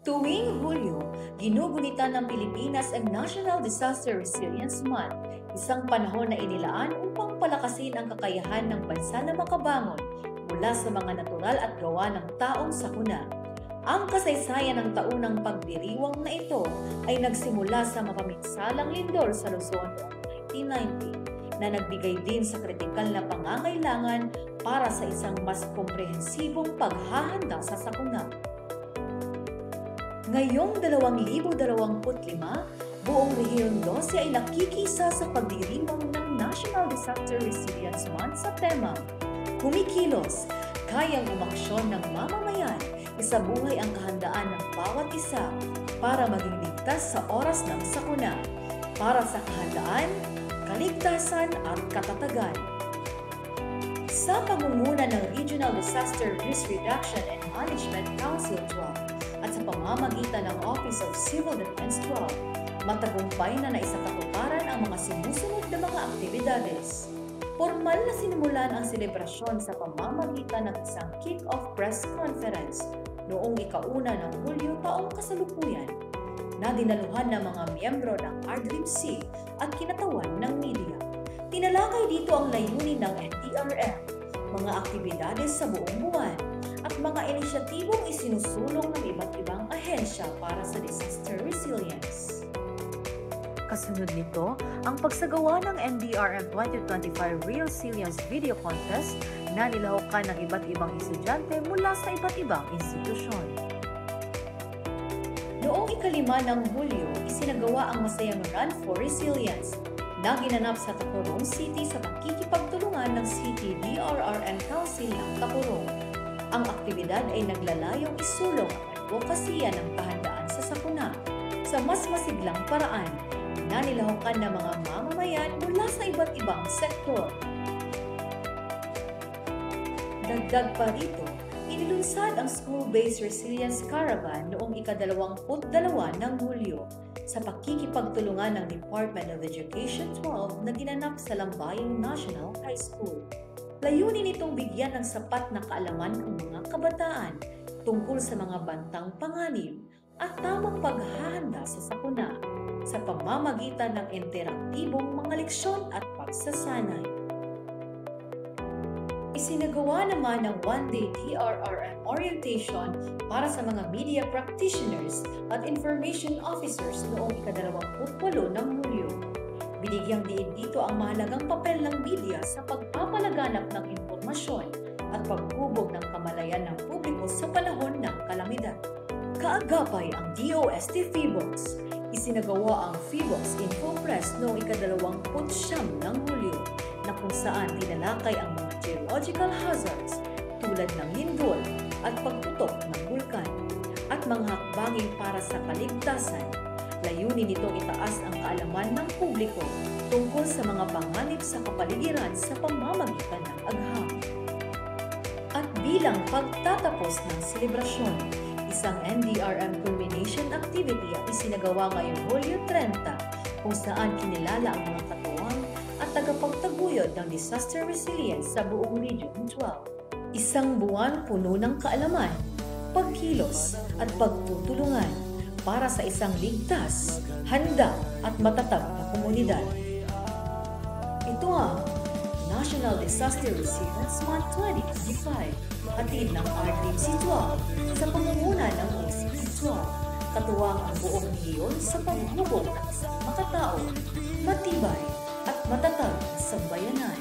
Tuwing Hulyo, ginugunita ng Pilipinas ang National Disaster Resilience Month, isang panahon na inilaan upang palakasin ang kakayahan ng bansa na makabangon mula sa mga natural at gawa ng taong sakuna. Ang kasaysayan ng taunang pagdiriwang na ito ay nagsimula sa mapaminsalang lindol sa Luzon noong 1990 na nagbigay din sa kritikal na pangangailangan para sa isang mas komprehensibong paghahanda sa sakuna. Ngayong 2025, buong Rehiyon 12 ay nakikisa sa pagdiriwang ng National Disaster Resilience Month sa tema, Kumikilos, kayang umaksyon ng mamamayan, isabuhay ang kahandaan ng bawat isa para maging ligtas sa oras ng sakuna, para sa kahandaan, kaligtasan at katatagan. Sa pangunguna ng Regional Disaster Risk Reduction and Management Council 12, at sa pamamagitan ng Office of Civil Defense 12, matagumpay na naisakatuparan ang mga sinusunod na mga aktibidades. Formal na sinimulan ang selebrasyon sa pamamagitan ng isang kick-off press conference noong ika-1 ng Hulyo taong kasalukuyan na dinaluhan ng mga miyembro ng RDMC at kinatawan ng media. Tinalakay dito ang layunin ng NDRM, mga aktibidades sa buong buwan, at mga inisyatibong isinusulong ng iba't ibang ahensya para sa disaster resilience. Kasunod nito, ang pagsagawa ng NDRM 2025 Real Resilience Video Contest na nilahukan ng iba't ibang estudyante mula sa iba't ibang institusyon. Noong ika-5 ng Hulyo, isinagawa ang masayang Run for Resilience na ginanap sa Tacurong City sa pakikipagtulungan ng City DRRM Council ng Tacurong. Ang aktibidad ay naglalayong isulong ang advokasya ng kahandaan sa sakuna sa mas masiglang paraan na nilahukan ng mga mamamayan mula sa iba't ibang sektor. Dagdag pa rito, inilunsad ang School-Based Resilience Caravan noong ika-22 ng Hulyo sa pakikipagtulungan ng Department of Education 12 na ginanap sa Lambayong National High School. Layunin itong bigyan ng sapat na kaalaman ng mga kabataan tungkol sa mga bantang panganib at tamang paghahanda sa sakuna sa pamamagitan ng interaktibong mga leksyon at pagsasanay. Isinagawa naman ng one-day DRRM orientation para sa mga media practitioners at information officers noong ika-28 ng Hulyo. Binigyang diin dito ang mahalagang papel ng media sa pagpapalaganap ng impormasyon at paghubog ng kamalayan ng publiko sa panahon ng kalamidad. Kaagapay ang DOST PHIVOLCS. Isinagawa ang PHIVOLCS InfoPress noong ika-29 ng Hulyo na kung saan tinalakay ang mga geological hazards tulad ng lindol at pagputok ng bulkan at mga hakbangin para sa kaligtasan. Layunin nitong itaas ang kaalaman ng publiko tungkol sa mga panganib sa kapaligiran sa pamamagitan ng agham. At bilang pagtatapos ng selebrasyon, isang NDRM culmination activity ang isinagawa ngayong Hulyo 30 kung saan kinilala ang mga katuwang at tagapagtaguyod ng disaster resilience sa buong Region 12. Isang buwan puno ng kaalaman, pagkilos at pagtutulungan para sa isang ligtas, handa at matatag na komunidad. Ito ang National Disaster Resilience Month 2025, hatid ng RDMC 12 sa pangunguna ng OCP 12, katuwang ang buong rehiyon sa paghubog ng isang makatao, matibay at matatag na sambayanan.